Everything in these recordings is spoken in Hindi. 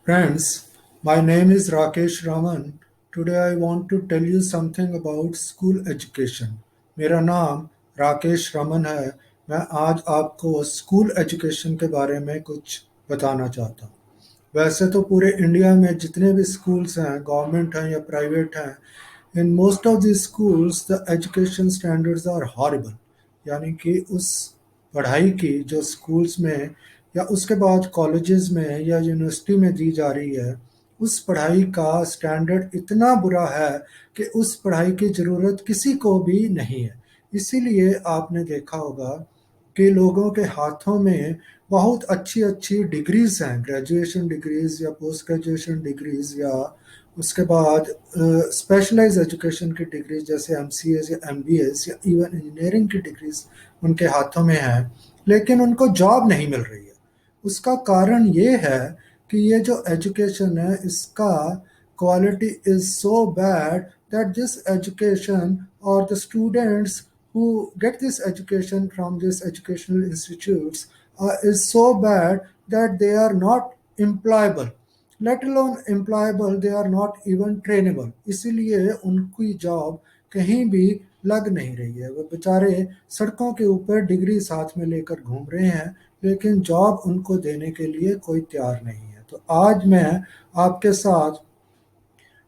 Friends, my name is Rakesh Raman. Today I want to tell you something about school education. मेरा नाम राकेश रमन है। मैं आज आपको स्कूल एजुकेशन के बारे में कुछ बताना चाहता हूँ। वैसे तो पूरे इंडिया में जितने भी स्कूल्स हैं, गवर्नमेंट हैं या प्राइवेट हैं, in most of the schools the education standards are horrible. यानी कि उस पढ़ाई की जो स्कूल्स में या उसके बाद कॉलेजेस में या यूनिवर्सिटी में दी जा रही है, उस पढ़ाई का स्टैंडर्ड इतना बुरा है कि उस पढ़ाई की ज़रूरत किसी को भी नहीं है। इसीलिए आपने देखा होगा कि लोगों के हाथों में बहुत अच्छी-अच्छी डिग्रीज़ हैं, ग्रेजुएशन डिग्रीज़ या पोस्ट ग्रेजुएशन डिग्रीज़ या उसके बाद स्पेशलाइज़्ड एजुकेशन की डिग्रीज़ जैसे एमसीएज़ या एमबीएज़ या इवन इंजीनियरिंग की डिग्रीज़ उनके हाथों में हैं, लेकिन उनको जॉब नहीं मिल रही है। उसका कारण ये है कि ये जो एजुकेशन है, इसका quality is so bad that this education or the students who get this education from these educational institutes is so bad that they are not employable, let alone employable, they are not even trainable। इसीलिए उनकी जॉब कहीं भी लग नहीं रही है। वो बेचारे सड़कों के ऊपर डिग्री साथ में लेकर घूम रहे हैं, लेकिन जॉब उनको देने के लिए कोई तैयार नहीं है। तो आज मैं आपके साथ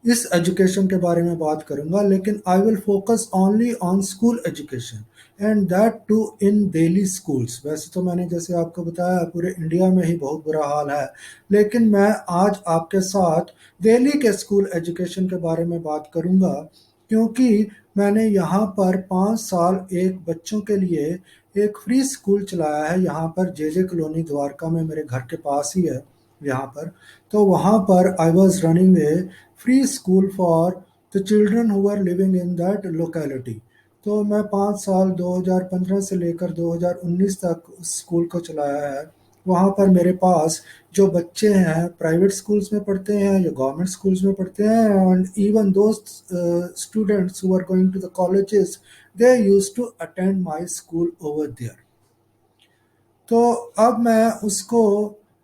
इस एजुकेशन के बारे में बात करूंगा, लेकिन I will focus only on school education and that too in Delhi schools. वैसे तो मैंने जैसे आपको बताया पूरे इंडिया में ही बहुत बुरा हाल है, लेकिन मैं आज आपके साथ दिल्ली के स्कूल एजुकेशन के बारे में बात करूंगा, क्योंकि मैंने यहाँ पर 5 साल एक बच्चों के लिए एक फ्री स्कूल चलाया है। यहाँ पर जे कॉलोनी द्वारका में मेरे घर के पास ही है यहाँ पर। तो वहाँ पर I was running a free school for the children who are living in that locality. तो मैं 5 साल 2015 से लेकर 2019 तक उस स्कूल को चलाया है। वहाँ पर मेरे पास जो बच्चे हैं प्राइवेट स्कूल्स में पढ़ते हैं या गवर्नमेंट स्कूल्स में पढ़ते हैं, and even those students who are going to the colleges, they used to attend my school over there. तो अब मैं उसको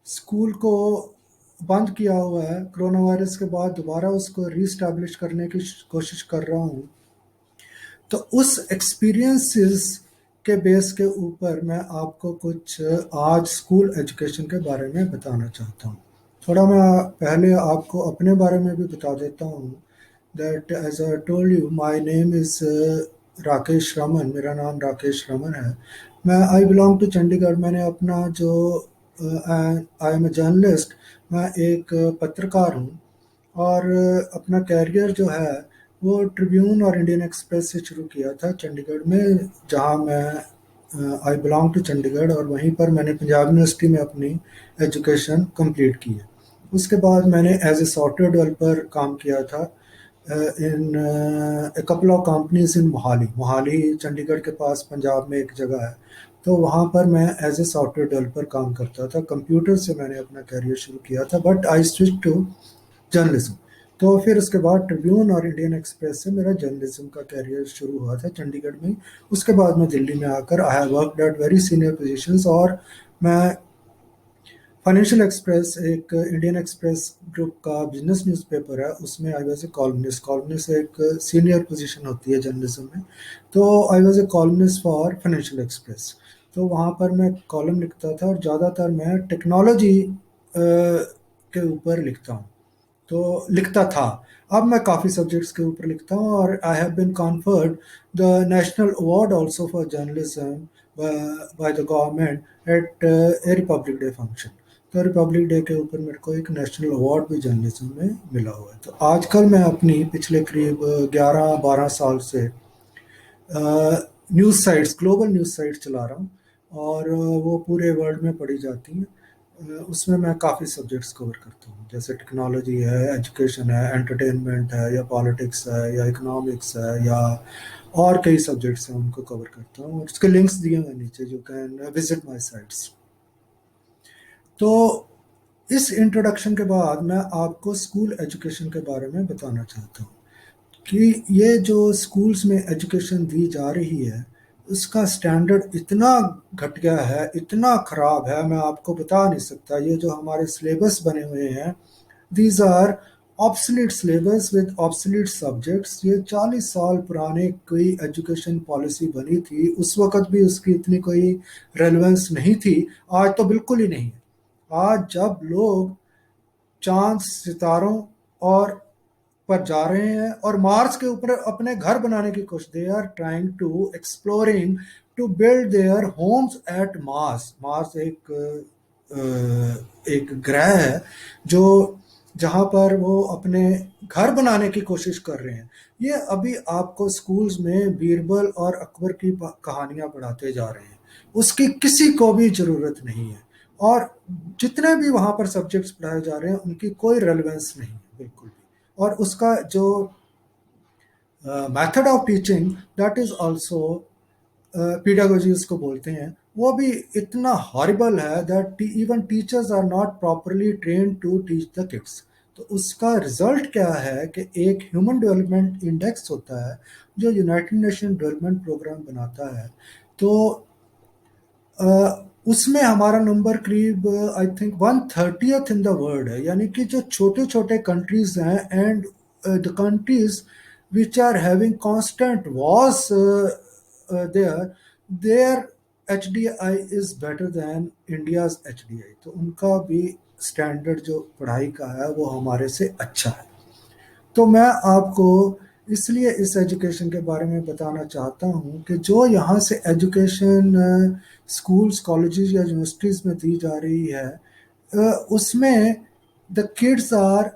स्कूल को बंद किया हुआ है। कोरोना वायरस के बाद दोबारा उसको रीस्टैब्लिश करने की कोशिश कर रहा हूँ। तो उस एक्सपीरियंसेस के बेस के ऊपर मैं आपको कुछ आज स्कूल एजुकेशन के बारे में बताना चाहता हूँ। थोड़ा मैं पहले आपको अपने बारे में भी बता देता हूँ। That as I told you, my name is Rakesh Raman. मेरा नाम राकेश रमन है। मैं आई बिलोंग टू चंडीगढ़। मैंने अपना जो आई एम ए जर्नलिस्ट, मैं एक पत्रकार हूँ, और अपना कैरियर जो है वो ट्रिब्यून और इंडियन एक्सप्रेस से शुरू किया था चंडीगढ़ में, जहाँ मैं आई बिलोंग टू चंडीगढ़, और वहीं पर मैंने पंजाब यूनिवर्सिटी में अपनी एजुकेशन कंप्लीट की है। उसके बाद मैंने एज ए सॉफ्टवेयर डेवलपर काम किया था in a couple of companies in Mohali. Mohali Chandigarh के पास पंजाब में एक जगह है। तो वहाँ पर मैं एज ए सॉफ्टवेयर डेवलपर काम करता था। कंप्यूटर से मैंने अपना करियर शुरू किया था, but I switch to journalism. तो फिर उसके बाद ट्रिब्यून और इंडियन एक्सप्रेस से मेरा जर्नलिज्म का करियर शुरू हुआ था चंडीगढ़ में। उसके बाद मैं दिल्ली में आकर I have worked at very senior positions, और मैं फाइनेंशियल एक्सप्रेस, एक इंडियन एक्सप्रेस ग्रुप का बिजनेस न्यूज़पेपर है, उसमें I was a columnist. Columnist एक सीनियर पोजीशन होती है जर्नलिज्म में। तो I was a columnist for financial express. तो वहाँ पर मैं कॉलम लिखता था, और ज़्यादातर मैं टेक्नोलॉजी के ऊपर लिखता हूँ, तो लिखता था। अब मैं काफ़ी सब्जेक्ट्स के ऊपर लिखता हूँ, और I have been conferred the national award also for journalism by the government at a republic day function. तो रिपब्लिक डे के ऊपर मेरे को एक नेशनल अवार्ड भी जर्नलिज्म में मिला हुआ है। तो आजकल मैं अपनी पिछले करीब 11-12 साल से news sites, global news sites चला रहा हूँ, और वो पूरे वर्ल्ड में पढ़ी जाती हैं। उसमें मैं काफ़ी सब्जेक्ट्स कवर करता हूँ, जैसे टेक्नोलॉजी है, एजुकेशन है, एंटरटेनमेंट है, या पॉलिटिक्स है, या इकोनॉमिक्स है, या और कई सब्जेक्ट्स हैं, उनको कवर करता हूँ। और उसके लिंक्स दिए हुए हैं नीचे, you can visit my sites. तो इस इंट्रोडक्शन के बाद मैं आपको स्कूल एजुकेशन के बारे में बताना चाहता हूँ कि ये जो स्कूल्स में एजुकेशन दी जा रही है, उसका स्टैंडर्ड इतना घट गया है, इतना खराब है, मैं आपको बता नहीं सकता। ये जो हमारे सिलेबस बने हुए हैं, these are obsolete syllabus with obsolete subjects. ये 40 साल पुराने कोई एजुकेशन पॉलिसी बनी थी, उस वक्त भी उसकी इतनी कोई रेलेवेंस नहीं थी। आज तो बिल्कुल ही नहीं है। आज जब लोग चांद सितारों और पर जा रहे हैं और मार्स के ऊपर अपने घर बनाने की कोशिश, they are trying to exploring to build their homes at Mars. Mars एक ग्रह है जो जहां पर वो अपने घर बनाने की कोशिश कर रहे हैं। ये अभी आपको स्कूल्स में बीरबल और अकबर की कहानियां पढ़ाते जा रहे हैं, उसकी किसी को भी जरूरत नहीं है। और जितने भी वहां पर सब्जेक्ट्स पढ़ाए जा रहे हैं उनकी कोई रेलेवेंस नहीं है बिल्कुल भी। और उसका जो method of teaching, that is also pedagogy उसको बोलते हैं, वो भी इतना हॉरिबल है that even teachers are not properly train to teach the kids. तो उसका रिजल्ट क्या है कि एक ह्यूमन डेवलपमेंट इंडेक्स होता है जो यूनाइटेड नेशन डेवलपमेंट प्रोग्राम बनाता है। तो उसमें हमारा नंबर करीब I think 130th in the world है। यानी कि जो छोटे छोटे कंट्रीज हैं and the countries which are having constant wars there, their H D I is better than India's H D I. तो उनका भी स्टैंडर्ड जो पढ़ाई का है वो हमारे से अच्छा है। तो मैं आपको इसलिए इस एजुकेशन के बारे में बताना चाहता हूँ कि जो यहाँ से एजुकेशन स्कूल्स कॉलेजेस या यूनिवर्सिटीज़ में दी जा रही है, उसमें the kids are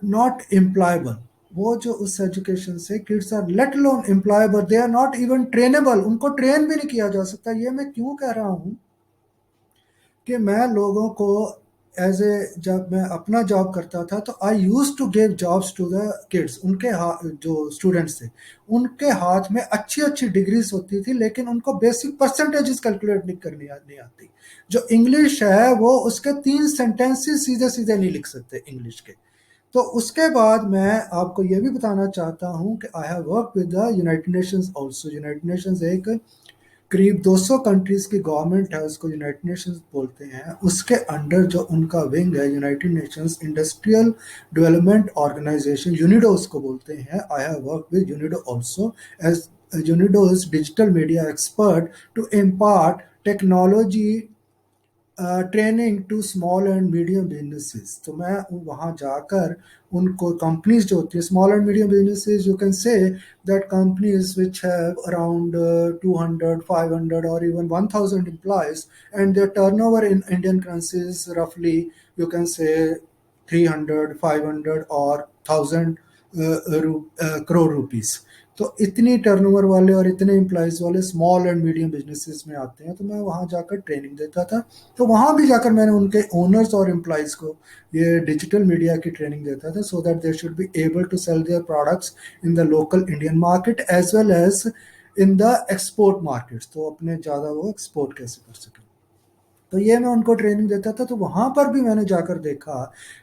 not employable. वो जो उस एजुकेशन से kids are let alone employable, they are not even trainable. उनको ट्रेन भी नहीं किया जा सकता। ये मैं क्यों कह रहा हूँ कि मैं लोगों को एज ए, जब मैं अपना जॉब करता था तो I use to give jobs to the kids. उनके हाथ, जो स्टूडेंट्स थे, उनके हाथ में अच्छी अच्छी डिग्रीज होती थी लेकिन उनको बेसिक परसेंटेजेस कैलकुलेट नहीं आती। जो इंग्लिश है वो उसके 3 सेंटेंसेस सीधे सीधे नहीं लिख सकते इंग्लिश के। तो उसके बाद मैं आपको ये भी बताना चाहता हूँ कि आई have work with the United Nations also. United Nations एक करीब 200 कंट्रीज की गवर्नमेंट है, उसको यूनाइटेड नेशंस बोलते हैं। उसके अंडर जो उनका विंग है, united nations industrial development organization, UNIDO उसको बोलते हैं। I have work with UNIDO also as UNIDO's digital media expert to impart technology training to small and medium businesses. तो मैं वहाँ जाकर उनको, कंपनीज जो होती है small and medium businesses, you can say that companies which have around 200 500 और even 1000 employees and their turnover in Indian currencies रफली, यू कैन से 300 500 और 1000 करोड़ रुपीस। तो इतनी टर्नओवर वाले और इतने एम्प्लॉयज वाले स्मॉल एंड मीडियम बिजनेसेस में आते हैं। तो मैं वहाँ जाकर ट्रेनिंग देता था। तो वहाँ भी जाकर मैंने उनके ओनर्स और एम्प्लॉयज को ये डिजिटल मीडिया की ट्रेनिंग देता था, so that they should be able to sell their products in the local Indian market as well as in the export markets. तो अपने ज़्यादा वो एक्सपोर्ट कैसे कर सकें। तो ये मैं उनको ट्रेनिंग देता था। तो वहाँ पर भी मैंने जाकर देखा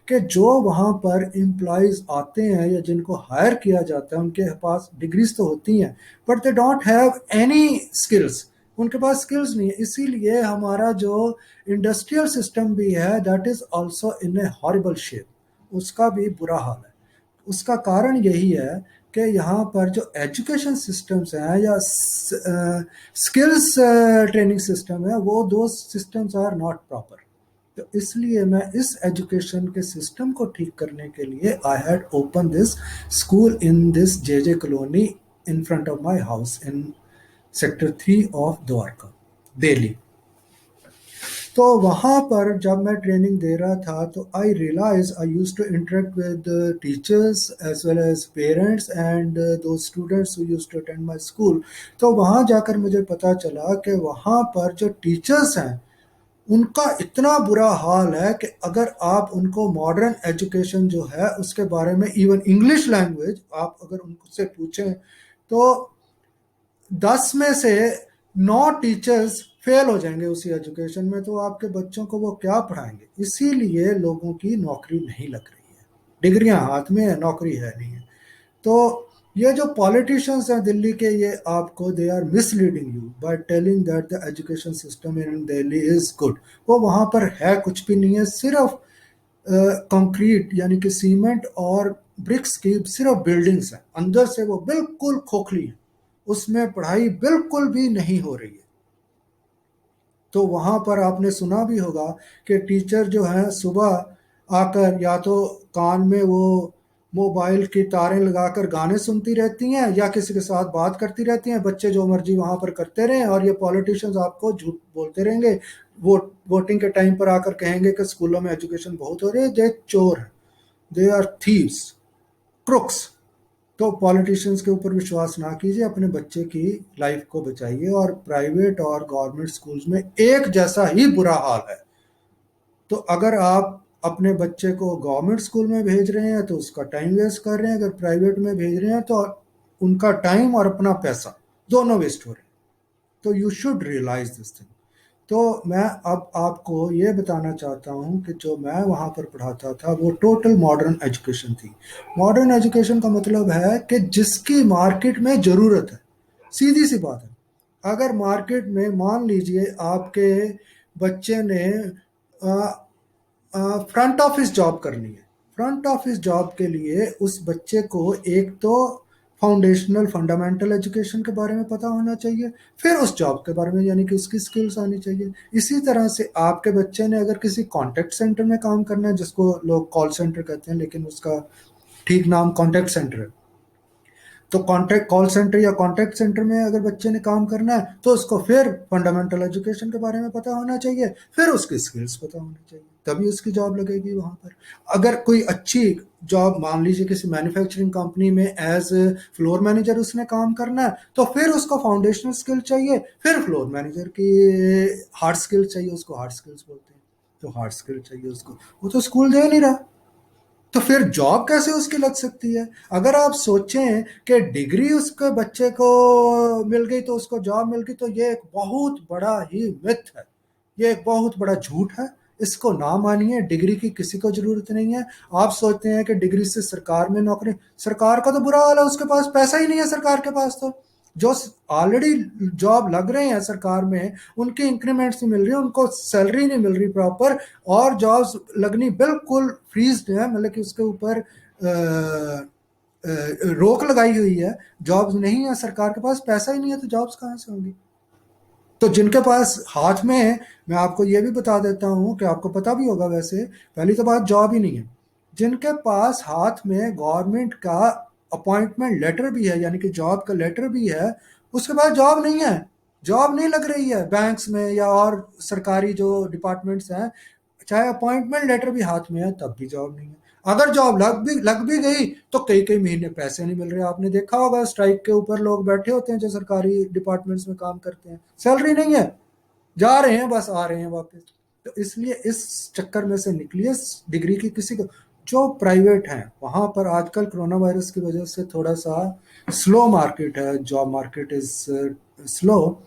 कि जो वहाँ पर एम्प्लॉयज़ आते हैं या जिनको हायर किया जाता है, उनके पास डिग्रीज तो होती हैं but they don't have any skills. उनके पास स्किल्स नहीं है। इसीलिए हमारा जो इंडस्ट्रियल सिस्टम भी है, that is also in A horrible shape. उसका भी बुरा हाल है। उसका कारण यही है कि यहाँ पर जो एजुकेशन सिस्टम्स हैं या स्किल्स ट्रेनिंग सिस्टम है, वो दो सिस्टम्स आर नॉट प्रॉपर। तो इसलिए मैं इस एजुकेशन के सिस्टम को ठीक करने के लिए I had open this school in this J colony in front of my house in sector 3 of Dwarka, Delhi. तो वहाँ पर जब मैं ट्रेनिंग दे रहा था तो I realize I use to interact with teachers as well as parents and though students who use to attend my school. तो वहाँ जाकर मुझे पता चला कि वहाँ पर जो टीचर्स हैं उनका इतना बुरा हाल है कि अगर आप उनको मॉडर्न एजुकेशन जो है उसके बारे में, इवन इंग्लिश लैंग्वेज आप अगर उनसे पूछें तो 10 में से 9 टीचर्स फेल हो जाएंगे उसी एजुकेशन में। तो आपके बच्चों को वो क्या पढ़ाएंगे। इसीलिए लोगों की नौकरी नहीं लग रही है। डिग्रियां हाथ में है, नौकरी है नहीं है। तो ये जो पॉलिटिशियंस हैं दिल्ली के, ये आपको they are misleading you by telling that the education system in Delhi is good. वो वहाँ पर है कुछ भी नहीं है, सिर्फ कंक्रीट यानी कि सीमेंट और ब्रिक्स की सिर्फ बिल्डिंग्स हैं, अंदर से वो बिल्कुल खोखली है, उसमें पढ़ाई बिल्कुल भी नहीं हो रही है। तो वहां पर आपने सुना भी होगा कि टीचर जो है सुबह आकर या तो कान में वो मोबाइल की तारें लगाकर गाने सुनती रहती हैं या किसी के साथ बात करती रहती हैं, बच्चे जो मर्जी वहां पर करते रहें, और ये पॉलिटिशियंस आपको झूठ बोलते रहेंगे। वोटिंग के टाइम पर आकर कहेंगे कि स्कूलों में एजुकेशन बहुत हो रही है, दे चोर है, दे आर थीव्स, क्रुक्स। तो पॉलिटिशियंस के ऊपर विश्वास ना कीजिए, अपने बच्चे की लाइफ को बचाइए। और प्राइवेट और गवर्नमेंट स्कूल्स में एक जैसा ही बुरा हाल है। तो अगर आप अपने बच्चे को गवर्नमेंट स्कूल में भेज रहे हैं तो उसका टाइम वेस्ट कर रहे हैं, अगर प्राइवेट में भेज रहे हैं तो उनका टाइम और अपना पैसा दोनों वेस्ट हो रहे हैं। तो you should realise this thing. तो मैं अब आपको ये बताना चाहता हूँ कि जो मैं वहाँ पर पढ़ाता था वो टोटल मॉडर्न एजुकेशन थी। मॉडर्न एजुकेशन का मतलब है कि जिसकी मार्केट में ज़रूरत है, सीधी सी बात है। अगर मार्केट में मान लीजिए आपके बच्चे ने फ्रंट ऑफिस जॉब करनी है, फ्रंट ऑफिस जॉब के लिए उस बच्चे को एक तो फाउंडेशनल फंडामेंटल एजुकेशन के बारे में पता होना चाहिए, फिर उस जॉब के बारे में यानी कि उसकी स्किल्स आनी चाहिए। इसी तरह से आपके बच्चे ने अगर किसी कॉन्टैक्ट सेंटर में काम करना है, जिसको लोग कॉल सेंटर कहते हैं लेकिन उसका ठीक नाम कॉन्टैक्ट सेंटर है, तो कॉन्टैक्ट कॉल सेंटर या कॉन्टैक्ट सेंटर में अगर बच्चे ने काम करना है तो उसको फिर फंडामेंटल एजुकेशन के बारे में पता होना चाहिए, फिर उसकी स्किल्स पता होनी चाहिए, तभी उसकी जॉब लगेगी वहां पर। अगर कोई अच्छी जॉब मान लीजिए किसी मैन्युफैक्चरिंग कंपनी में एज फ्लोर मैनेजर उसने काम करना है, तो फिर उसको फाउंडेशनल स्किल चाहिए, फिर फ्लोर मैनेजर की हार्ड स्किल चाहिए, उसको हार्ड स्किल्स बोलते हैं। तो हार्ड स्किल चाहिए उसको, वो तो स्कूल दे नहीं रहा, तो फिर जॉब कैसे उसकी लग सकती है? अगर आप सोचें कि डिग्री उसके बच्चे को मिल गई तो उसको जॉब मिल गई, तो ये एक बहुत बड़ा ही मिथ है, ये एक बहुत बड़ा झूठ है। इसको ना मानिए, डिग्री की किसी को जरूरत नहीं है। आप सोचते हैं कि डिग्री से सरकार में नौकरी, सरकार का तो बुरा हाल है, उसके पास पैसा ही नहीं है सरकार के पास। तो जो ऑलरेडी जॉब लग रहे हैं सरकार में, उनकी इंक्रीमेंट्स नहीं मिल रही, उनको सैलरी नहीं मिल रही प्रॉपर, और जॉब्स लगनी बिल्कुल फ्रीज है, मतलब कि उसके ऊपर रोक लगाई हुई है। जॉब्स नहीं है, सरकार के पास पैसा ही नहीं है, तो जॉब्स कहाँ से होंगी? तो जिनके पास हाथ में, मैं आपको ये भी बता देता हूँ कि आपको पता भी होगा वैसे, पहली तो बात जॉब ही नहीं है। जिनके पास हाथ में गवर्नमेंट का अपॉइंटमेंट लेटर भी है यानी कि जॉब का लेटर भी है, उसके पास जॉब नहीं है, जॉब नहीं लग रही है बैंक्स में या और सरकारी जो डिपार्टमेंट्स हैं। चाहे अपॉइंटमेंट लेटर भी हाथ में है तब भी जॉब नहीं है। अगर जॉब लग भी गई तो कई कई महीने पैसे नहीं मिल रहे। आपने देखा होगा स्ट्राइक के ऊपर लोग बैठे होते हैं जो सरकारी डिपार्टमेंट्स में काम करते हैं, सैलरी नहीं है, जा रहे हैं बस, आ रहे हैं वापस। तो इसलिए इस चक्कर में से निकलिए। डिग्री की किसी को, जो प्राइवेट हैं वहां पर आजकल कोरोना वायरस की वजह से थोड़ा सा स्लो मार्केट है, जॉब मार्केट इज स्लो,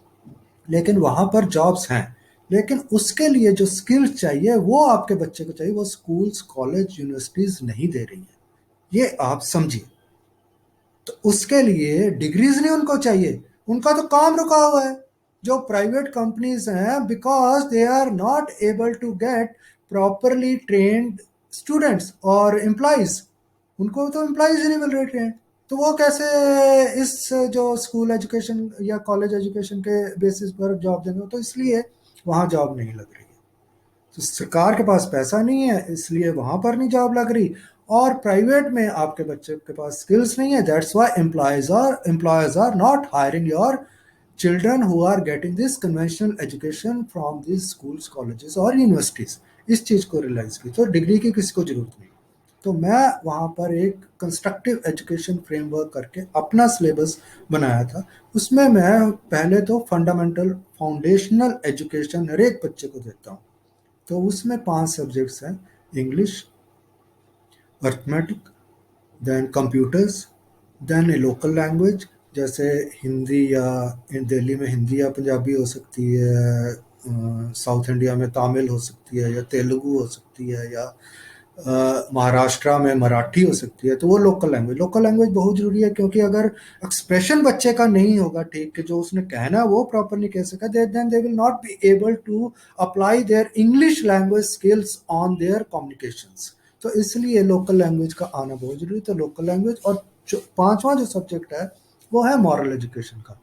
लेकिन वहां पर जॉब्स हैं। लेकिन उसके लिए जो स्किल्स चाहिए वो आपके बच्चे को चाहिए, वो स्कूल्स कॉलेज यूनिवर्सिटीज नहीं दे रही है, ये आप समझिए। तो उसके लिए डिग्रीज नहीं उनको चाहिए, उनका तो काम रुका हुआ है। जो प्राइवेट कंपनीज हैं, because they are not able to get properly trained students और एम्प्लॉयज, उनको तो एम्प्लॉयज ही नहीं मिल रहे ट्रेन। तो वो कैसे इस जो स्कूल एजुकेशन या कॉलेज एजुकेशन के बेसिस पर जॉब देंगे? तो इसलिए वहाँ जॉब नहीं लग रही है। तो सरकार के पास पैसा नहीं है इसलिए वहां पर नहीं जॉब लग रही, और प्राइवेट में आपके बच्चे के पास स्किल्स नहीं है, that's why employees are not hiring your children who are getting this conventional education from these schools colleges और यूनिवर्सिटीज। इस चीज को रियलाइज की, तो डिग्री की किसी को जरूरत नहीं। तो मैं वहाँ पर एक कंस्ट्रक्टिव एजुकेशन फ्रेमवर्क करके अपना सिलेबस बनाया था। उसमें मैं पहले तो फंडामेंटल फाउंडेशनल एजुकेशन हर एक बच्चे को देता हूँ। तो उसमें 5 सब्जेक्ट्स हैं: English, arithmetic, then computers, then a local language जैसे हिंदी, या इन दिल्ली में हिंदी या पंजाबी हो सकती है, साउथ इंडिया में तमिल हो सकती है या तेलुगु हो सकती है, या महाराष्ट्र में मराठी हो सकती है, तो वो लोकल लैंग्वेज बहुत जरूरी है, क्योंकि अगर एक्सप्रेशन बच्चे का नहीं होगा ठीक, कि जो उसने कहना है वो प्रॉपर नहीं कह सका, then they will not be able to apply their English language skills on their communications. तो इसलिए लोकल लैंग्वेज का आना बहुत जरूरी है। तो लोकल लैंग्वेज, और पांचवा जो सब्जेक्ट है वो है मॉरल एजुकेशन का।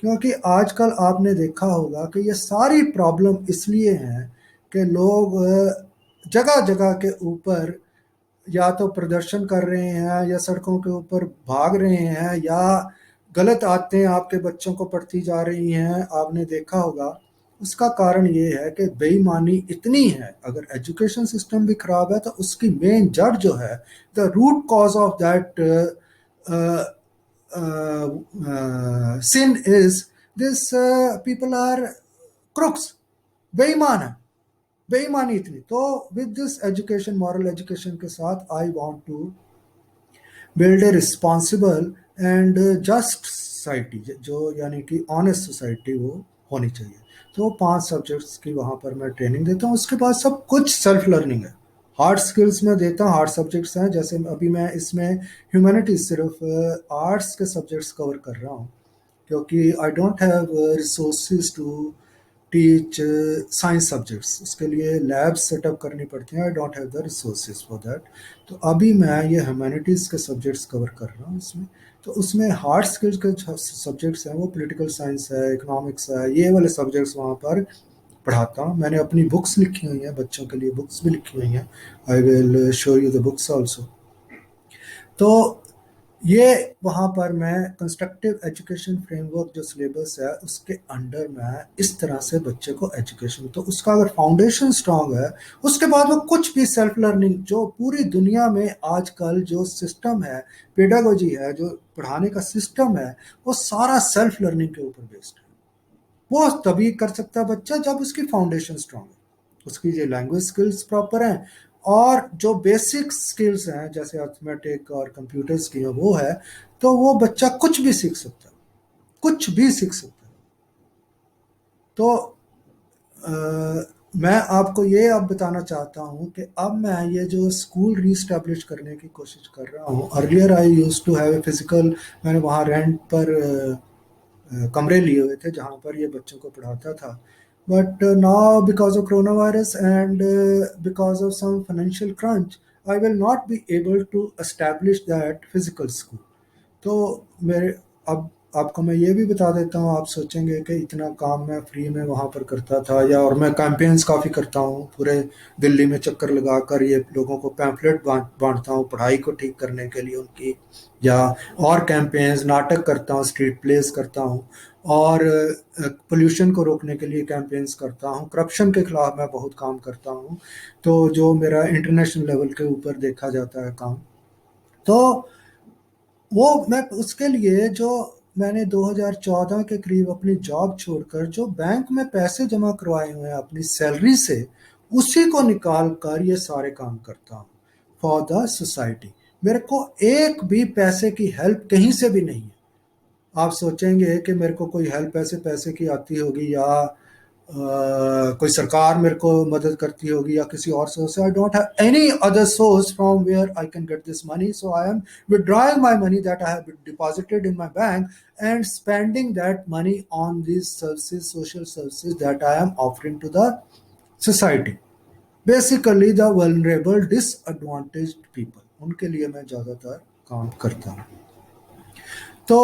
क्योंकि आजकल आपने देखा होगा कि ये सारी प्रॉब्लम इसलिए हैं कि लोग जगह जगह के ऊपर या तो प्रदर्शन कर रहे हैं, या सड़कों के ऊपर भाग रहे हैं, या गलत आदतें आपके बच्चों को पड़ती जा रही हैं, आपने देखा होगा। उसका कारण ये है कि बेईमानी इतनी है। अगर एजुकेशन सिस्टम भी खराब है तो उसकी मेन जड़ जो है, the root cause of that sin is this, people are crooks, बेईमान है, बेईमानी इतनी। तो with this education, moral education के साथ, I want to build a responsible and just society, जो यानी कि ऑनेस्ट सोसाइटी वो होनी चाहिए। तो 5 सब्जेक्ट्स की वहाँ पर मैं ट्रेनिंग देता हूँ। उसके बाद सब कुछ सेल्फ लर्निंग है। हार्ड स्किल्स में देता हूँ, हार्ड सब्जेक्ट्स हैं, जैसे अभी मैं इसमें ह्यूमैनिटीज सिर्फ आर्ट्स के सब्जेक्ट्स कवर कर रहा हूँ, क्योंकि I don't have resources to teach science subjects. उसके लिए लैब्स सेटअप करनी पड़ती हैं, I don't have the resources for that. तो अभी मैं ये ह्यूमैनिटीज़ के सब्जेक्ट्स कवर कर रहा हूँ इसमें। तो उसमें हार्ड स्किल्स के सब्जेक्ट्स हैं वो पोलिटिकल साइंस है, इकोनॉमिक्स है, ये वाले सब्जेक्ट्स वहाँ पर पढ़ाता हूँ। मैंने अपनी बुक्स लिखी हुई हैं, बच्चों के लिए बुक्स भी लिखी हुई हैं। I will show you the books also. तो ये वहाँ पर मैं कंस्ट्रक्टिव एजुकेशन फ्रेमवर्क जो सिलेबस है उसके अंडर मैं इस तरह से बच्चे को एजुकेशन, तो उसका अगर फाउंडेशन स्ट्रांग है, उसके बाद वो कुछ भी सेल्फ लर्निंग, जो पूरी दुनिया में आजकल जो सिस्टम है, पेडागोजी है, जो पढ़ाने का सिस्टम है, वो सारा सेल्फ लर्निंग के ऊपर बेस्ड है। वो तभी कर सकता है बच्चा जब उसकी फाउंडेशन स्ट्रांग है, उसकी जो लैंग्वेज स्किल्स प्रॉपर हैं, और जो बेसिक स्किल्स हैं जैसे अर्थमेटिक और कंप्यूटर्स की है वो है, तो वो बच्चा कुछ भी सीख सकता है, कुछ भी सीख सकता है। तो मैं आपको ये अब बताना चाहता हूँ कि अब मैं ये जो स्कूल रीस्टैब्लिश करने की कोशिश कर रहा हूँ। Earlier I use to have a physical, मैंने वहाँ रेंट पर कमरे लिए हुए थे जहाँ पर ये बच्चों को पढ़ाता था। But now because of corona virus and because of some financial crunch, I will not be able to establish that physical school. तो मेरे अब आपको मैं ये भी बता देता हूँ, आप सोचेंगे कि इतना काम मैं फ्री में वहाँ पर करता था, या और मैं कैंपेन्स काफ़ी करता हूँ पूरे दिल्ली में, चक्कर लगाकर ये लोगों को पैम्फलेट बांटता हूँ पढ़ाई को ठीक करने के लिए उनकी, या और कैंपेन्स, नाटक करता हूँ, स्ट्रीट प्लेस करता हूँ, और पोल्यूशन को रोकने के लिए कैंपेन्स करता हूँ, करप्शन के खिलाफ मैं बहुत काम करता हूँ। तो जो मेरा इंटरनेशनल लेवल के ऊपर देखा जाता है काम, तो वो मैं उसके लिए जो मैंने 2014 के करीब अपनी जॉब छोड़कर जो बैंक में पैसे जमा करवाए हुए हैं अपनी सैलरी से, उसी को निकाल कर ये सारे काम करता हूँ फॉर द सोसाइटी। मेरे को एक भी पैसे की हेल्प कहीं से भी नहीं है। आप सोचेंगे कि मेरे को कोई हेल्प ऐसे पैसे की आती होगी, या कोई सरकार मेरे को मदद करती होगी, या किसी और सोर्स से। I don't have any other source from where I can get this money, so I am withdrawing my money that I have deposited in my bank and spending that money on these services, social services that I am offering to the society. Basically the vulnerable, disadvantaged people, उनके लिए मैं ज़्यादातर काम करता हूँ। तो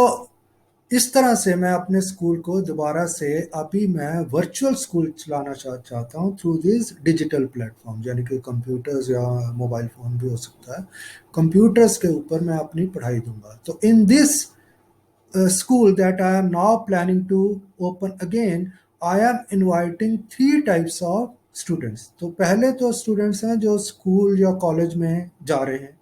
इस तरह से मैं अपने स्कूल को दोबारा से, अभी मैं वर्चुअल स्कूल चलाना चाहता हूँ थ्रू दिस डिजिटल प्लेटफॉर्म, यानी कि कंप्यूटर्स या मोबाइल फ़ोन भी हो सकता है। कंप्यूटर्स के ऊपर मैं अपनी पढ़ाई दूंगा। तो in this school that I am now planning to open again, I am inviting 3 types of students. तो पहले तो स्टूडेंट्स हैं जो स्कूल या कॉलेज में जा रहे हैं,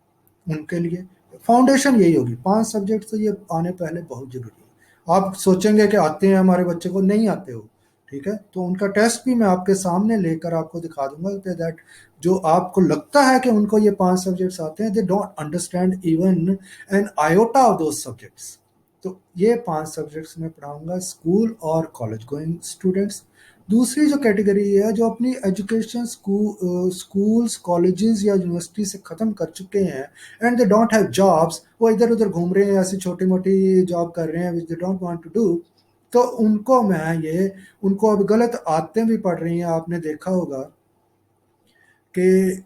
उनके लिए फाउंडेशन यही होगी। 5 सब्जेक्ट तो ये आने पहले बहुत जरूरी है। आप सोचेंगे कि आते हैं हमारे बच्चे को, नहीं आते हो, ठीक है, तो उनका टेस्ट भी मैं आपके सामने लेकर आपको दिखा दूंगा कि दैट जो आपको लगता है कि उनको ये 5 सब्जेक्ट्स आते हैं, they don't understand even an iota of those subjects. तो ये 5 सब्जेक्ट्स मैं पढ़ाऊंगा स्कूल और कॉलेज गोइंग स्टूडेंट्स। दूसरी जो कैटेगरी है जो अपनी एजुकेशन स्कूल्स कॉलेजेस या यूनिवर्सिटी से ख़त्म कर चुके हैं and they don't have jobs, वो इधर उधर घूम रहे हैं, ऐसी छोटी मोटी जॉब कर रहे हैं which they don't want to do, तो उनको मैं ये उनको अब गलत आदतें भी पड़ रही हैं। आपने देखा होगा कि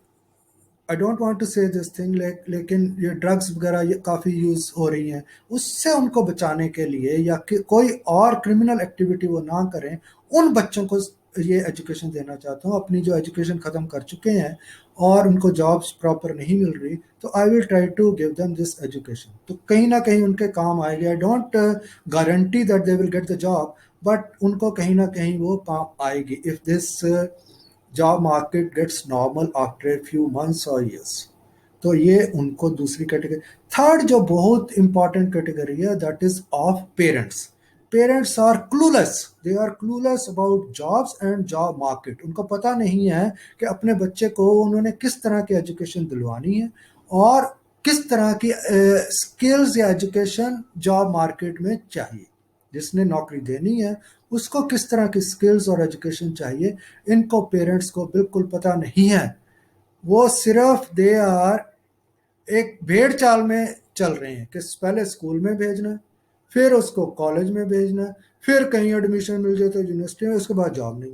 आई डोंट वांट टू से दिस थिंग, लेकिन ये ड्रग्स वगैरह ये काफ़ी यूज़ हो रही हैं, उससे उनको बचाने के लिए या कि कोई और क्रिमिनल एक्टिविटी वो ना करें, उन बच्चों को ये एजुकेशन देना चाहता हूँ। अपनी जो एजुकेशन ख़त्म कर चुके हैं और उनको जॉब्स प्रॉपर नहीं मिल रही, तो I will try to give them this education, तो कहीं ना कहीं उनके काम आएगी। I don't guarantee that they will get the job, but उनको कहीं ना कहीं वो काम आएगी if this job market gets normal after a few months और ईयर्स। तो ये उनको दूसरी कैटेगरी। थर्ड जो बहुत इंपॉर्टेंट कैटेगरी है that is of parents. Parents are clueless, they are clueless about jobs and job market. उनको पता नहीं है कि अपने बच्चे को उन्होंने किस तरह की एजुकेशन दिलवानी है और किस तरह की स्किल्स या एजुकेशन जॉब मार्केट में चाहिए। जिसने नौकरी देनी है उसको किस तरह की स्किल्स और एजुकेशन चाहिए, इनको पेरेंट्स को बिल्कुल पता नहीं है। वो सिर्फ दे आर एक भेड़ चाल में चल रहे हैं कि पहले स्कूल में भेजना है, फिर उसको कॉलेज में भेजना है, फिर कहीं एडमिशन मिल जाए तो यूनिवर्सिटी में, उसके बाद जॉब नहीं,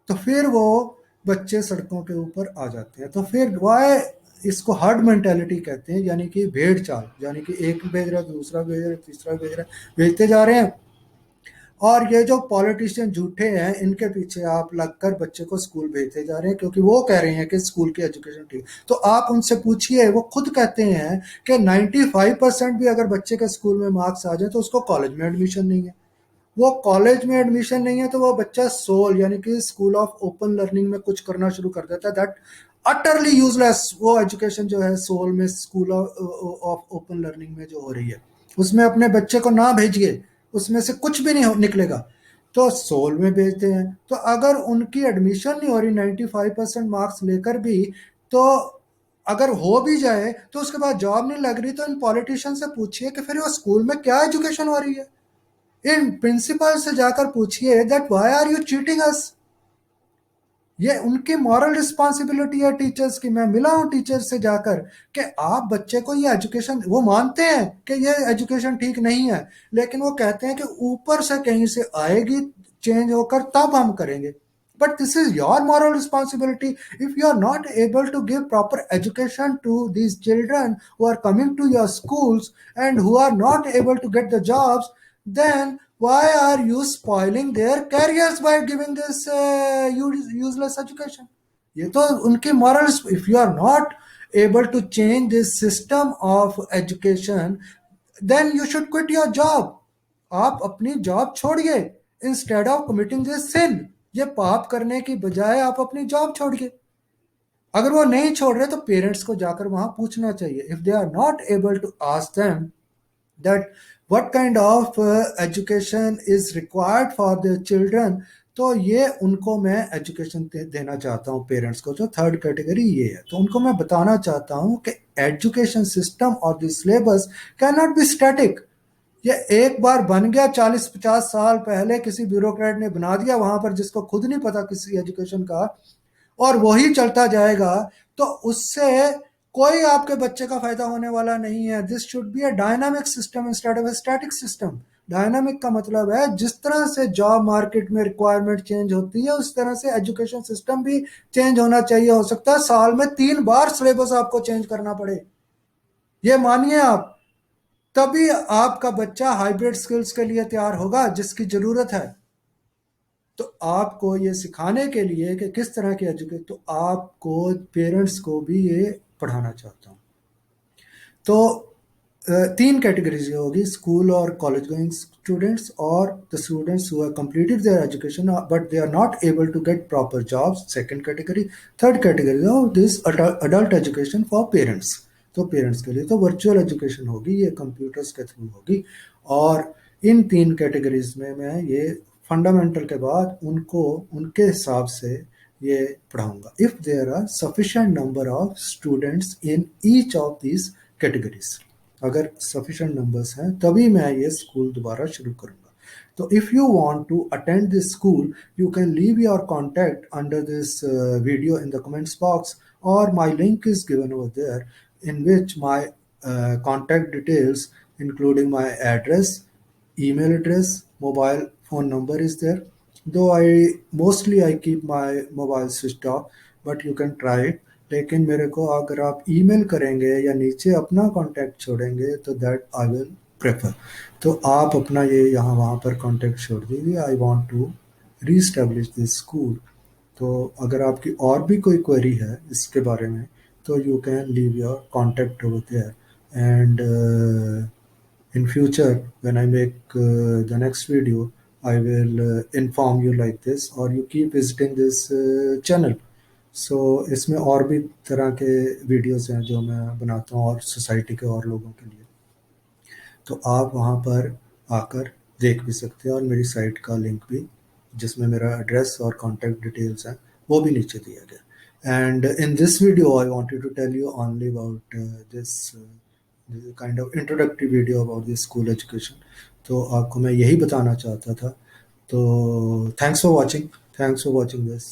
तो फिर वो बच्चे सड़कों के ऊपर आ जाते हैं। तो फिर वाई इसको हर्ड मेंटेलिटी कहते हैं, यानी कि भेड़ चाल, यानी कि एक भेज रहा है दूसरा भेज रहा है तीसरा भेज रहा है, भेजते जा रहे हैं। और ये जो पॉलिटिशियन झूठे हैं इनके पीछे आप लगकर बच्चे को स्कूल भेजते जा रहे हैं क्योंकि वो कह रहे हैं कि स्कूल की एजुकेशन ठीक। तो आप उनसे पूछिए, वो खुद कहते हैं कि 95% भी अगर बच्चे के स्कूल में मार्क्स आ जाए तो उसको कॉलेज में एडमिशन नहीं है। वो कॉलेज में एडमिशन नहीं है तो वो बच्चा सोल यानी कि स्कूल ऑफ ओपन लर्निंग में कुछ करना शुरू कर देता है। दैट अटरली यूजलेस वो एजुकेशन जो है सोल में, स्कूल ऑफ ओपन लर्निंग में जो हो रही है, उसमें अपने बच्चे को ना भेजिए, उसमें से कुछ भी नहीं निकलेगा। तो सोल में भेजते हैं, तो अगर उनकी एडमिशन नहीं हो रही 95% मार्क्स लेकर भी, तो अगर हो भी जाए तो उसके बाद जॉब नहीं लग रही, तो इन पॉलिटिशियन से पूछिए कि फिर वो स्कूल में क्या एजुकेशन हो रही है। इन प्रिंसिपल से जाकर पूछिए that why are you cheating us. ये उनकी मॉरल रिस्पॉन्सिबिलिटी है टीचर्स की। मैं मिला हूं टीचर से जाकर कि आप बच्चे को ये एजुकेशन, वो मानते हैं कि ये एजुकेशन ठीक नहीं है, लेकिन वो कहते हैं कि ऊपर से कहीं से आएगी चेंज होकर तब हम करेंगे। But this is your moral responsibility. If you are not able to give proper education to these children who are coming to your schools and who are not able to get the jobs, then why are you spoiling their careers by giving this useless education? ये तो उनकी morals। if you are not able to change this system of education, then you should quit your job। आप अपनी जॉब छोड़िए इंस्टेड ऑफ कमिटिंग दिस सिन। ये पाप करने की बजाय आप अपनी जॉब छोड़िए। अगर वो नहीं छोड़ रहे तो पेरेंट्स को जाकर वहां पूछना चाहिए। If they are not able to ask them that what kind of education is required for their children, तो ये उनको मैं एजुकेशन देना चाहता हूँ पेरेंट्स को। जो थर्ड कैटेगरी ये है, तो उनको मैं बताना चाहता हूँ कि एजुकेशन सिस्टम और the syllabus can not be static. ये एक बार बन गया, 40-50 साल पहले किसी ब्यूरोक्रेट ने बना दिया वहां पर, जिसको खुद नहीं पता किसी एजुकेशन का, और वही चलता जाएगा, तो उससे कोई आपके बच्चे का फायदा होने वाला नहीं है। This should be a dynamic system instead of a static system. Dynamic का मतलब है जिस तरह से जॉब मार्केट में रिक्वायरमेंट चेंज होती है उस तरह से एजुकेशन सिस्टम भी चेंज होना चाहिए। हो सकता है साल में 3 बार सिलेबस आपको चेंज करना पड़े, ये मानिए आप, तभी आपका बच्चा हाइब्रिड स्किल्स के लिए तैयार होगा जिसकी जरूरत है। तो आपको ये सिखाने के लिए कि किस तरह की एजुकेशन, तो आपको पेरेंट्स को भी ये पढ़ाना चाहता हूँ। तो 3 कैटेगरीज ये होगी, स्कूल और कॉलेज गोइंग स्टूडेंट्स और the students who have completed their education but they are not able to get proper jobs, second category. Third category of this adult education for parents. तो पेरेंट्स के लिए तो वर्चुअल एजुकेशन होगी, ये कंप्यूटर्स के थ्रू होगी। और इन 3 कैटेगरीज में मैं ये फंडामेंटल के बाद उनको उनके हिसाब से ये पढ़ाऊंगा। If there are sufficient number of students in each of these categories, अगर सफिशिएंट नंबर्स हैं तभी मैं ये स्कूल दोबारा शुरू करूंगा। So if you want to attend this school, you can leave your contact under this video in the comments box, or my link is given over there, in which my contact details, including my address, email address, mobile phone number is there. Though I keep my mobile switched off, but you can try it. लेकिन मेरे को अगर आप ईमेल करेंगे या नीचे अपना कांटेक्ट छोड़ेंगे तो दैट आई विल प्रेफर. तो आप अपना ये यहाँ वहाँ पर कांटेक्ट छोड़ दीजिए. I want to reestablish this school. तो अगर आपकी और भी कोई क्वेरी है इसके बारे में, तो you can leave your contact over there. And in future when I make the next video, I will inform you like this, or you keep visiting this channel. So इसमें और भी तरह के वीडियोस हैं जो मैं बनाता हूँ और सोसाइटी के और लोगों के लिए. तो आप वहाँ पर आकर देख भी सकते हैं, और मेरी साइट का लिंक भी, जिसमें मेरा एड्रेस और कॉन्टैक्ट डिटेल्स हैं, वो भी नीचे दिया गया. And in this video I wanted to tell you only about this kind of introductory video about this school education. तो आपको मैं यही बताना चाहता था. तो थैंक्स फॉर वॉचिंग दिस.